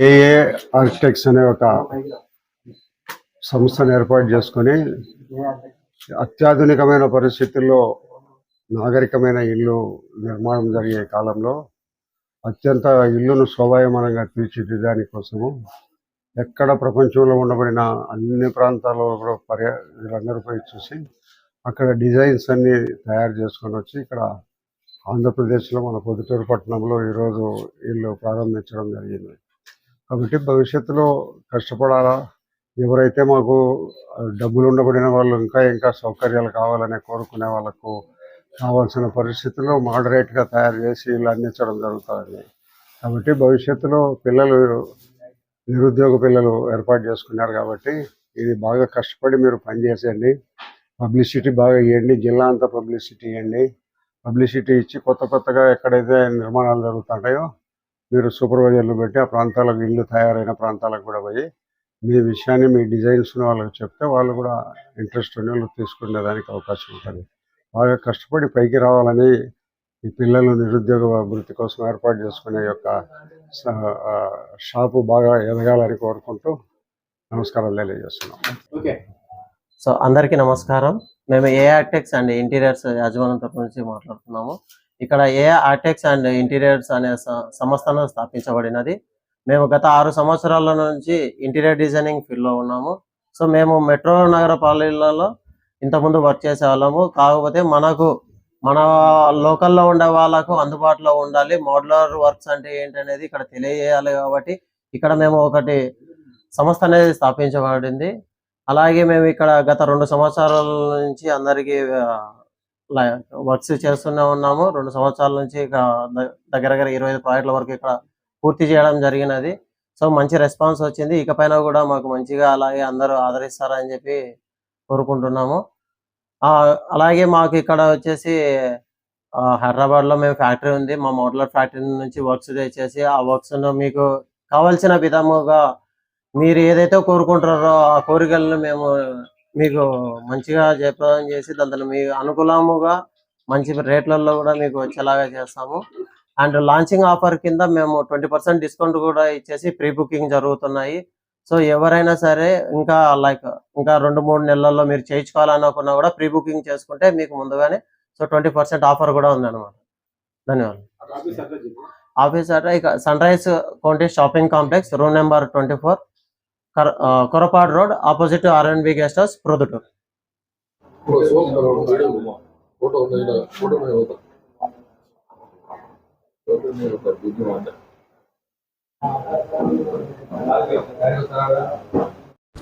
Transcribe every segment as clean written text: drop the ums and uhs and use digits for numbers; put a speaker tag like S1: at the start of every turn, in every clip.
S1: ఏఏ ఆర్కిటెక్ట్స్ అనే ఒక సంస్థను ఏర్పాటు చేసుకొని అత్యాధునికమైన పరిస్థితుల్లో నాగరికమైన ఇల్లు నిర్మాణం జరిగే కాలంలో అత్యంత ఇల్లును శోభాయమానంగా తీర్చిదిద్దడానికి కోసము ఎక్కడ ప్రపంచంలో ఉండబడిన అన్ని ప్రాంతాల్లో కూడా వీళ్ళందరూ పోయి చూసి అక్కడ డిజైన్స్ అన్నీ తయారు చేసుకొని వచ్చి ఇక్కడ ఆంధ్రప్రదేశ్లో మన పొద్దుటూరు పట్టణంలో ఈరోజు ఇల్లు ప్రారంభించడం జరిగింది. కాబట్టి భవిష్యత్తులో కష్టపడాలా, ఎవరైతే మాకు డబ్బులు ఉండబడిన వాళ్ళు ఇంకా సౌకర్యాలు కావాలని కోరుకునే వాళ్ళకు కావాల్సిన పరిస్థితుల్లో మోడరేట్గా తయారు చేసి ఇల్లు అందించడం జరుగుతుంది. కాబట్టి భవిష్యత్తులో పిల్లలు నిరుద్యోగ పిల్లలు ఏర్పాటు చేసుకున్నారు కాబట్టి ఇది బాగా కష్టపడి మీరు పనిచేసేయండి, పబ్లిసిటీ బాగా ఇవ్వండి, జిల్లా అంతా పబ్లిసిటీ ఇవ్వండి. పబ్లిసిటీ ఇచ్చి కొత్తగా ఎక్కడైతే నిర్మాణాలు జరుగుతుంటాయో మీరు సూపర్వైజర్లు పెట్టి ఆ ప్రాంతాలకు ఇల్లు తయారైన ప్రాంతాలకు కూడా పోయి మీ విషయాన్ని మీ డిజైన్స్ని వాళ్ళకి చెప్తే వాళ్ళు కూడా ఇంట్రెస్ట్ ఉన్న వాళ్ళు తీసుకునేదానికి అవకాశం ఉంటుంది. బాగా కష్టపడి పైకి రావాలని ఈ పిల్లలు నిరుద్యోగ అభివృద్ధి కోసం ఏర్పాటు చేసుకునే యొక్క షాపు బాగా ఎదగాలని కోరుకుంటూ నమస్కారాలు తెలియజేస్తున్నాం.
S2: ఓకే, సో అందరికీ నమస్కారం. మేము ఏఏ ఆర్కిటెక్ట్స్ అండ్ ఇంటీరియర్స్ యాజమాన్యం తరపు నుంచి మాట్లాడుతున్నాము. ఇక్కడ ఏఏ ఆర్కిటెక్ట్స్ అండ్ ఇంటీరియర్స్ అనే సంస్థను స్థాపించబడినది. మేము గత 6 సంవత్సరాల నుంచి ఇంటీరియర్ డిజైనింగ్ ఫీల్డ్లో ఉన్నాము. సో మేము మెట్రో నగర పాలనలో ఇంతకుముందు వర్క్ చేసే వాళ్ళము. కాకపోతే మన లోకల్లో ఉండే వాళ్ళకు అందుబాటులో ఉండాలి, మోడ్యులర్ వర్క్స్ అంటే ఏంటనేది ఇక్కడ తెలియజేయాలి. కాబట్టి ఇక్కడ మేము ఒకటి సంస్థ అనేది స్థాపించబడింది. అలాగే మేము ఇక్కడ గత 2 సంవత్సరాల నుంచి అందరికీ వర్క్స్ చేస్తూనే ఉన్నాము. 2 సంవత్సరాల నుంచి దగ్గర 25 ప్రాజెక్టుల వరకు ఇక్కడ పూర్తి చేయడం జరిగినది. సో మంచి రెస్పాన్స్ వచ్చింది. ఇకపైన కూడా మాకు మంచిగా అలాగే అందరూ ఆదరిస్తారని చెప్పి కోరుకుంటున్నాము. అలాగే మాకు ఇక్కడ వచ్చేసి హైదరాబాద్లో మేము ఫ్యాక్టరీ ఉంది. మా మోడలర్ ఫ్యాక్టరీ నుంచి వర్క్స్ తెచ్చేసి ఆ వర్క్స్ను మీకు కావాల్సిన విధముగా మీరు ఏదైతే కోరుకుంటారో ఆ కోరికలను మేము మీకు మంచిగా జయప్రదం చేసి దాంట్లో మీ అనుకూలముగా మంచి రేట్లలో కూడా మీకు వచ్చేలాగా చేస్తాము. అండ్ లాంచింగ్ ఆఫర్ కింద మేము 20% డిస్కౌంట్ కూడా ఇచ్చేసి ప్రీ బుకింగ్ జరుగుతున్నాయి. సో ఎవరైనా సరే ఇంకా 2-3 నెలల్లో మీరు చేయించుకోవాలనుకున్నా కూడా ప్రీ బుకింగ్ చేసుకుంటే మీకు ముందుగానే 20% ఆఫర్ కూడా ఉందన్నమాట. ధన్యవాదాలు. Office address sunrise county shopping complex, room number 24, Korapadu road, opposite R&B guest house, Proddatur.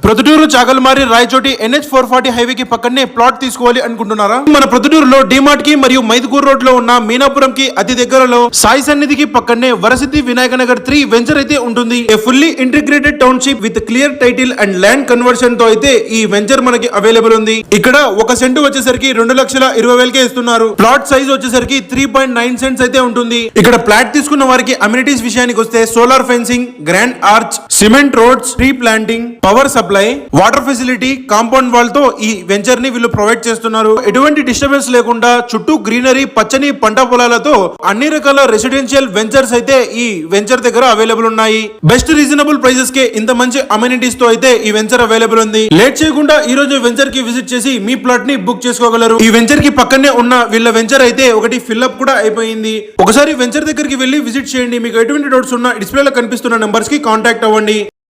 S3: Proddatur Chagalamarri Rayachoti NH 440 highway కి పక్కనే ప్లాట్ తీసుకోవాలి అనుకుంటున్నారా? మన ప్రొద్దుటూరులో డిమార్ట్ కి మరియు మైదుకూరు రోడ్ లో ఉన్న మీనాపురం కి అతి దగ్గరలో సాయి సన్నిధికి పక్కనే వరసిద్ధి వినాయక నగర్ 3 వెంచర్ అయితే ఉంటుంది. ఏ fully integrated township with clear title and land conversion తో అయితే ఈ వెంచర్ మనకి అవైలబుల్ ఉంది. ఇక్కడ 1 సెంటు వచ్చేసరికి 2,20,000కే ఇస్తున్నారు. ప్లాట్ సైజ్ వచ్చేసరికి 3.9 సెంట్స్ అయితే ఉంటుంది. ఇక్కడ ప్లాట్ తీసుకున్న వారికి అమ్యూనిటీస్ విషయానికి వస్తే solar fencing, grand arch, cement roads, tree planting, power supply, water facility, compound wall తో ఈ వెంచర్ ని వీళ్ళు ప్రొవైడ్ చేస్తున్నారు. ఎటువంటి డిస్టర్బెన్స్ లేకుండా చుట్టూ గ్రీనరీ, పచ్చని పంట పొలాలతో అన్ని రకాల రెసిడెన్షియల్ వెంచర్స్ అయితే ఈ వెంచర్ దగ్గర అవైలబుల్ ఉన్నాయి. బెస్ట్ రీజనబుల్ ప్రైసెస్ కే ఇంత మంచి అమ్యూనిటీస్ తో అయితే ఈ వెంచర్ అవైలబుల్ ఉంది. లేట్ చేయకుండా ఈ రోజు వెంచర్ కి విజిట్ చేసి మీ ప్లాట్ ని బుక్ చేసుకోగలరు. ఈ వెంచర్ కి పక్కనే ఉన్న వీళ్ళ వెంచర్ అయితే ఒకటి ఫిల్అప్ కూడా అయిపోయింది. ఒకసారి వెంచర్ దగ్గరికి వెళ్ళి విజిట్ చేయండి. మీకు ఎటువంటి డౌట్స్ ఉన్నా డిస్ప్లేలో కనిపిస్తున్న నంబర్స్ కి కాంటాక్ట్ అవ్వండి.